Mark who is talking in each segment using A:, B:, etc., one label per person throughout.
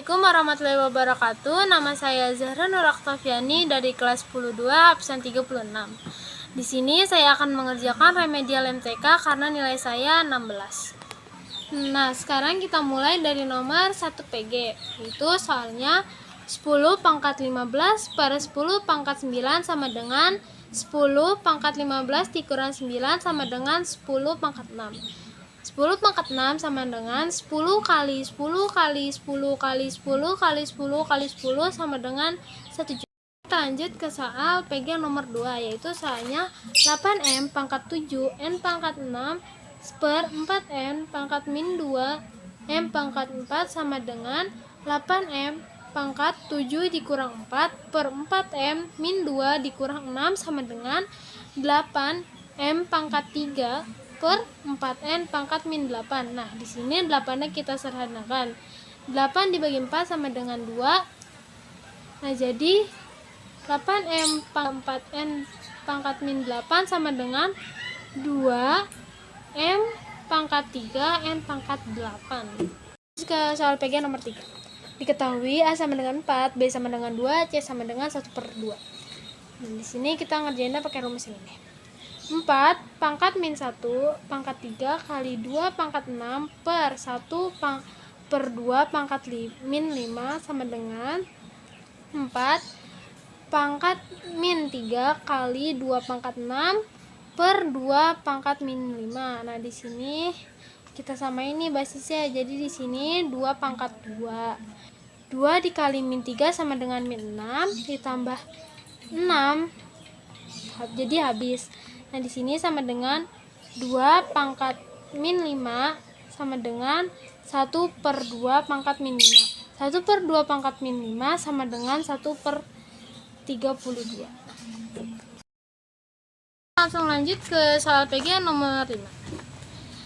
A: Assalamualaikum warahmatullahi wabarakatuh. Nama saya Zahra Nur Aktaviani dari kelas 10-2 absen 36. Di sini saya akan mengerjakan remedial MTK karena nilai saya 16. Nah, sekarang kita mulai dari nomor 1 PG. Itu soalnya 10 pangkat 15 per 10 pangkat 9 sama dengan 10 pangkat 15 dikurang 9 sama dengan 10 pangkat 6. 10 pangkat 6 sama dengan 10 kali 10 kali 10 kali 10 kali 10 kali 10 sama dengan 1 juta. Kita lanjut ke soal PG nomor 2, yaitu soalnya 8M pangkat 7 N pangkat 6 per 4N pangkat min 2 M pangkat 4 sama dengan 8M pangkat 7 dikurang 4 per 4M min 2 dikurang 6 sama dengan 8M pangkat 3 per 4N pangkat min 8. Nah, di sini 8-nya kita sederhanakan. 8 dibagi 4 sama dengan 2. Nah, jadi 8M pangkat 4N pangkat min 8 sama dengan 2M pangkat 3 N pangkat 8. Ke soal PG nomor 3. Diketahui A sama dengan 4, B sama dengan 2, C sama dengan 1/2. Nah, di sini kita ngerjainnya pakai rumus ini. 4 pangkat min 1 pangkat 3 kali 2 pangkat 6 per 1 per 2 pangkat min 5 sama dengan 4 pangkat min 3 kali 2 pangkat 6 per 2 pangkat min 5. Nah, di sini kita samain ini basisnya. Jadi di sini 2 pangkat 2. 2 dikali min 3 sama dengan min 6 ditambah 6. Jadi habis. Nah, di sini sama dengan 2 pangkat min 5 sama dengan 1/2 pangkat min 5. 1/2 pangkat min 5 sama dengan 1/32. Langsung lanjut ke soal PG nomor 5.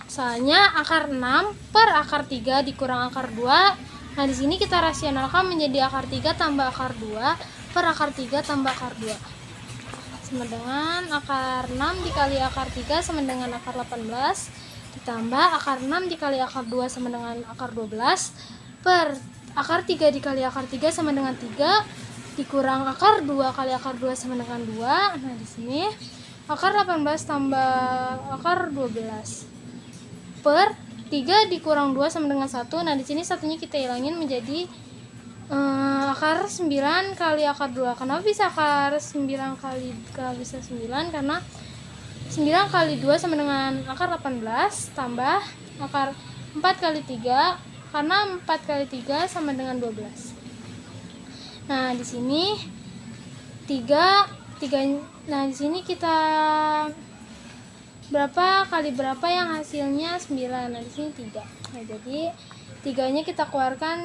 A: Soalnya akar 6 per akar 3 dikurang akar 2. Nah, di sini kita rasionalkan menjadi akar 3 tambah akar 2 per akar 3 tambah akar 2. Sama dengan akar 6 dikali akar 3 sama dengan akar 18 ditambah akar 6 dikali akar 2 sama dengan akar 12 per akar 3 dikali akar 3 sama dengan 3 dikurang akar 2 kali akar 2 sama dengan 2. Nah, di sini akar 18 tambah akar 12 per 3 dikurang 2 sama dengan 1. Nah, di sini satunya kita hilangin menjadi akar 9 kali akar 2. Kenapa bisa akar 9 kali bisa 9? Karena 9 kali 2 sama dengan akar 18 tambah akar 4 kali 3 karena 4 kali 3 sama dengan 12. Nah, di sini 3 nah, di sini kita berapa kali berapa yang hasilnya 9. Nah, di sini 3. Nah, jadi 3-nya kita keluarkan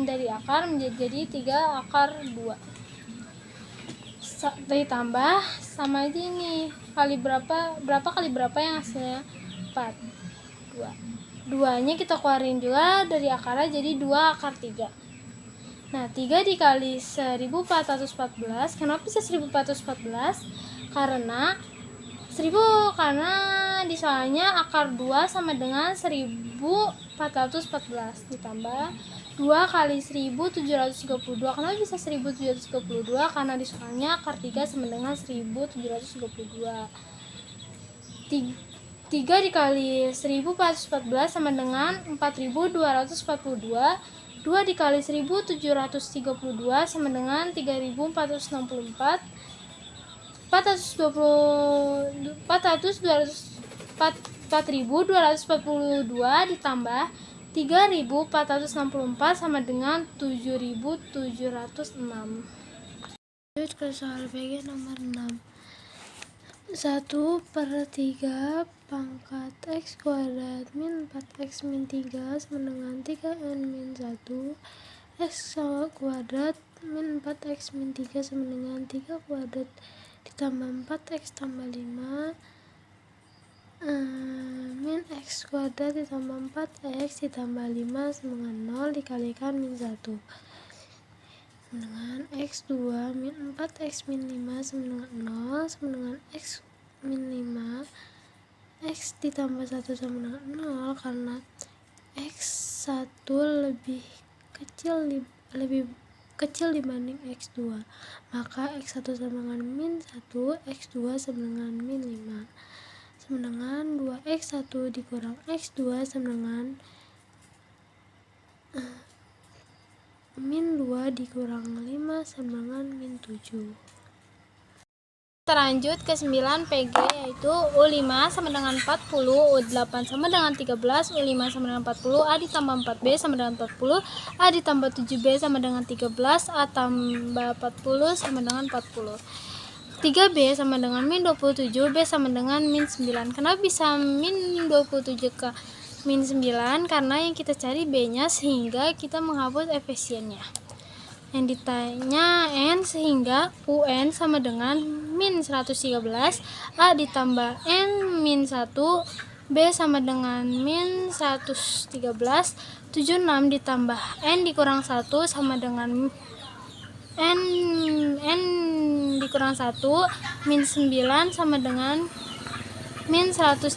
A: dari akar menjadi 3 akar 2. Ditambah sama aja ini kali berapa kali berapa yang hasilnya 4. 2-nya kita keluarin juga dari akarnya jadi 2 akar 3. Nah, 3 dikali 1414. Kenapa bisa 1414? Karena di soalnya akar 2 sama dengan 1414 ditambah 2 kali 1732. Kenapa bisa 1732? Karena di soalnya akar 3 sama dengan 1732. 3 dikali 1414 sama dengan 4242. 2 dikali 1732 sama dengan 3464. 4242 ditambah 3464 sama dengan 7706. Lanjut ke soal PG nomor 6. 1/3 pangkat x kuadrat min 4x min 3 sama dengan 3n min 1 x kuadrat min 4x min 3 sama dengan 3 kuadrat ditambah 4x tambah 5 min x kuadrat ditambah 4x ditambah 5 sama dengan 0 dikalikan min 1 dengan x2 min 4x min 5 sama dengan 0 sama dengan x min 5 x ditambah 1 sama dengan 0 karena x1 lebih lebih kecil dibanding X2, maka X1 sama dengan min 1, X2 sama dengan min 5, sama dengan 2X1 dikurang X2 sama dengan min 2 dikurang 5 sama dengan min 7. Kita lanjut ke 9 PG, yaitu U5 sama dengan 40, U8 sama dengan 13, U5 sama dengan 40, A ditambah 4B sama dengan 40, A ditambah 7B sama dengan 13, A tambah 40 sama dengan 40. 3B sama dengan min 27, B sama dengan min 9. Kenapa bisa min 27 ke min 9? Karena yang kita cari B-nya sehingga kita menghapus efisiennya. Yang ditanya N sehingga UN sama dengan min 113, A ditambah N min 1, B sama dengan min 113, 76 ditambah N dikurang 1 sama dengan N dikurang 1, min 9 sama dengan min 113,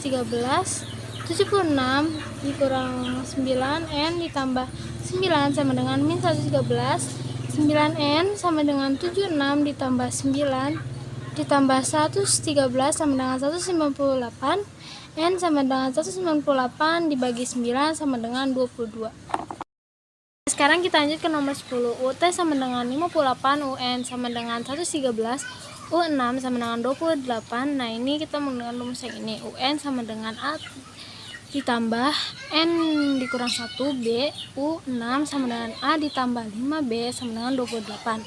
A: 76 dikurang 9, N ditambah 9 sama dengan min 113, 9N sama dengan 76 ditambah 9 ditambah 113 sama dengan 198, N sama dengan 198 dibagi 9 sama dengan 22. Sekarang kita lanjut ke nomor 10. UT sama dengan 58, UN sama dengan 113, U6 sama dengan 28. Nah, ini kita menggunakan rumus yang ini. UN sama dengan A ditambah N dikurang 1B, U6 sama dengan A ditambah 5B sama dengan 28.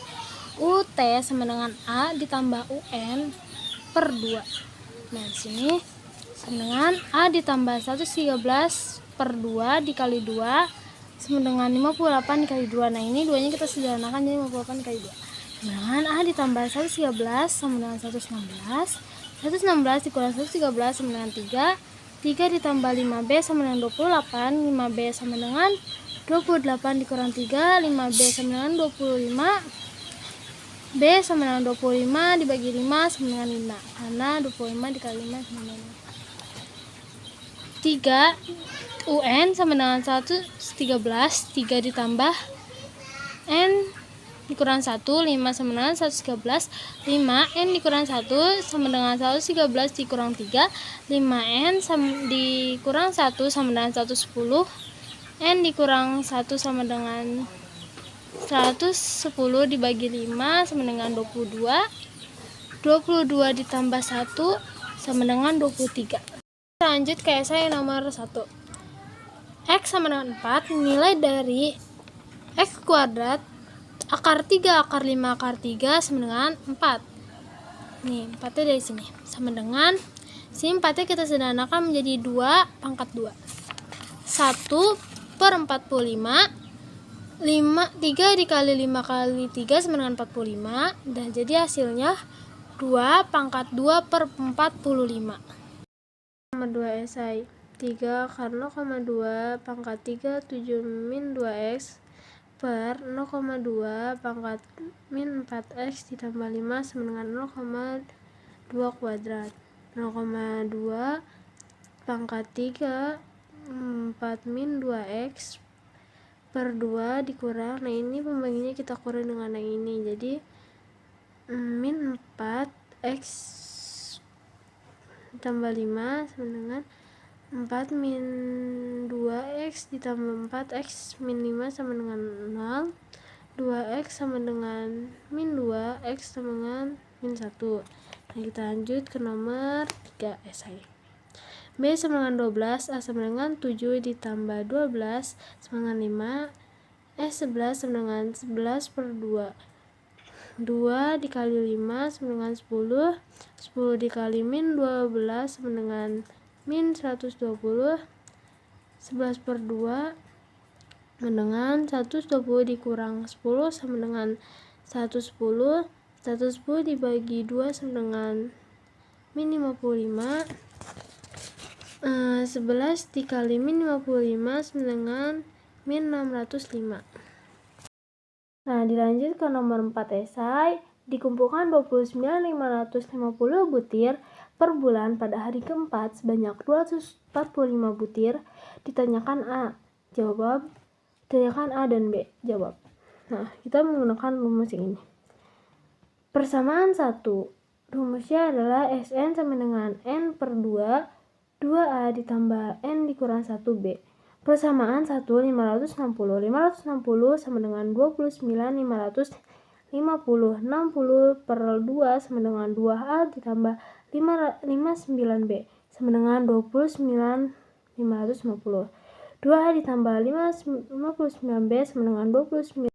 A: UT sama dengan A ditambah UN per 2. Nah, di sini sama dengan A ditambah 113 per 2 dikali 2 sama dengan 58 dikali 2. Nah, ini duanya kita sederhanakan jadi 58 dikali 2. Sama dengan A ditambah 113 sama dengan 116. 116 dikurang 113 sama dengan 3. 3 ditambah 5B sama dengan 28, 5B sama dengan 28 dikurang 3, 5B sama dengan 25, B sama dengan 25 dibagi 5 sama dengan 5, karena 25 dikali 5 sama dengan 5. 3 UN sama dengan 113, 3 ditambah N dikurang 1, 5 sama dengan 113, 5 N dikurang 1 sama dengan 113 dikurang 3, 5 N dikurang 1 sama dengan 110, N dikurang 1 sama dengan 110 dibagi 5 sama dengan 22, 22 ditambah 1 sama dengan 23. Lanjut ke esai nomor 1. X sama dengan 4, nilai dari X kuadrat akar 3, akar 5, akar 3 sama dengan 4. Nih, 4-nya dari sini. Sama dengan, sini 4-nya kita sederhanakan menjadi 2 pangkat 2. 1 per 45. 3 dikali 5 kali 3 sama dengan 45. Dan jadi hasilnya 2 pangkat 2 per 45. Nomor 2 esai. 3 akar 0,2 pangkat 3 7 min 2x per 0,2 pangkat min 4x ditambah 5 sama dengan 0,2 kuadrat. 0,2 pangkat 3 4 min 2x per 2 dikurang, nah ini pembagiannya kita kurang dengan yang ini, jadi min 4x ditambah 5 sama dengan 4 min 2x ditambah 4x min 5 sama dengan 0, 2x sama dengan min 2x sama dengan min 1. Nah, kita lanjut ke nomor 3 esai. B sama dengan 12, A sama dengan 7 ditambah 12 sama dengan 5, S11 sama dengan 11 per 2. 2 dikali 5 sama dengan 10, 10 dikali min 12 sama dengan min 120, 11 per 2 dengan 120 dikurang 10 sama dengan 110, 110 dibagi 2 sama dengan min 55, 11 dikali min 55 sama dengan min 605. Nah, dilanjut ke nomor 4 esai. Dikumpulkan 29.550 butir per bulan pada hari keempat sebanyak 245 butir. Ditanyakan A. Jawab Ditanyakan A dan B, jawab. Nah, kita menggunakan rumus yang ini. Persamaan 1. Rumusnya adalah Sn sama dengan N per 2, 2A ditambah N dikurang 1B. Persamaan 1, 560. 560 sama dengan 29, 550. 60 per 2 sama dengan 2A ditambah 59B sama dengan 29, 550. 2A ditambah 59B sama dengan 29.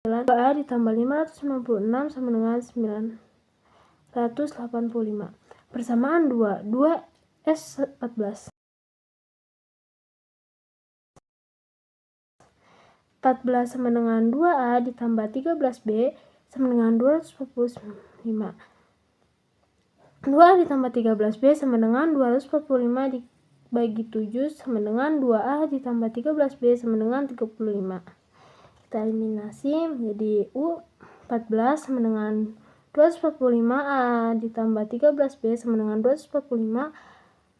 A: 2A ditambah 596 sama dengan 985. Persamaan 2. 2S14. 14 sama dengan 2A ditambah 13B sama dengan 245. 2A ditambah 13B sama dengan 245 dibagi 7 sama dengan 2A ditambah 13B sama dengan 35. Kita eliminasi menjadi U. 14 sama dengan 245A ditambah 13B sama dengan 245.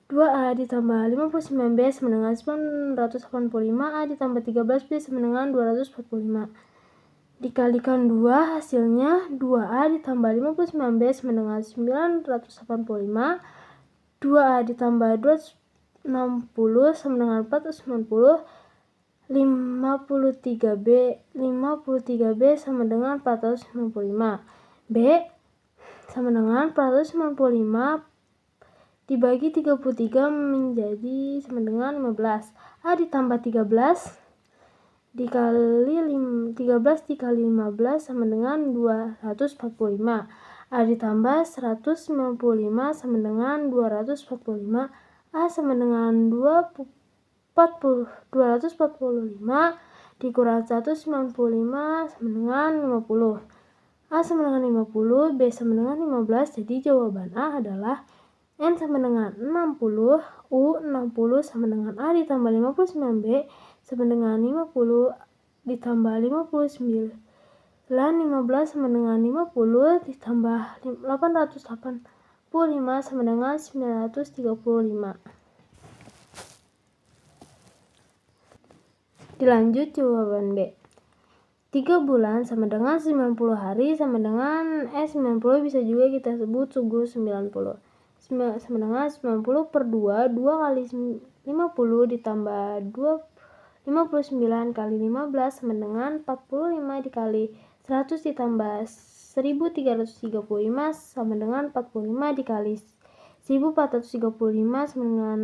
A: 2A ditambah 59B sama dengan 985. A ditambah 13B sama dengan 245. Dikalikan 2 hasilnya 2A ditambah 59B sama dengan 985. 2A ditambah 260 sama dengan 490. 53B sama dengan 495. B sama dengan 495 dibagi 33 menjadi sama dengan 15. A ditambah 13 dikali 13 dikali 15 sama dengan 245. A ditambah 195 sama dengan 245. A sama dengan 245 dikurang 195 sama dengan 50. A sama dengan 50, B sama dengan 15. Jadi jawaban A adalah N sama dengan 60, U 60 sama dengan A ditambah 59B sama dengan 50 ditambah 59. 15 sama dengan 50 ditambah 885 sama dengan 935. Dilanjut jawaban B. 3 bulan sama dengan 90 hari sama dengan 90 bisa juga kita sebut suku 90. Sama dengan 90 per 2, 2 kali 50 ditambah 59 kali 15 sama dengan 45 dikali 100 ditambah 1335 sama dengan 45 dikali 1435 sama dengan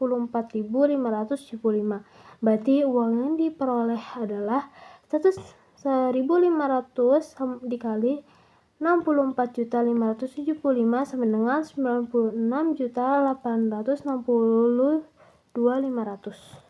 A: 64.575. Berarti uang yang diperoleh adalah 1.500 dikali 64.575 sama dengan 96.862.500.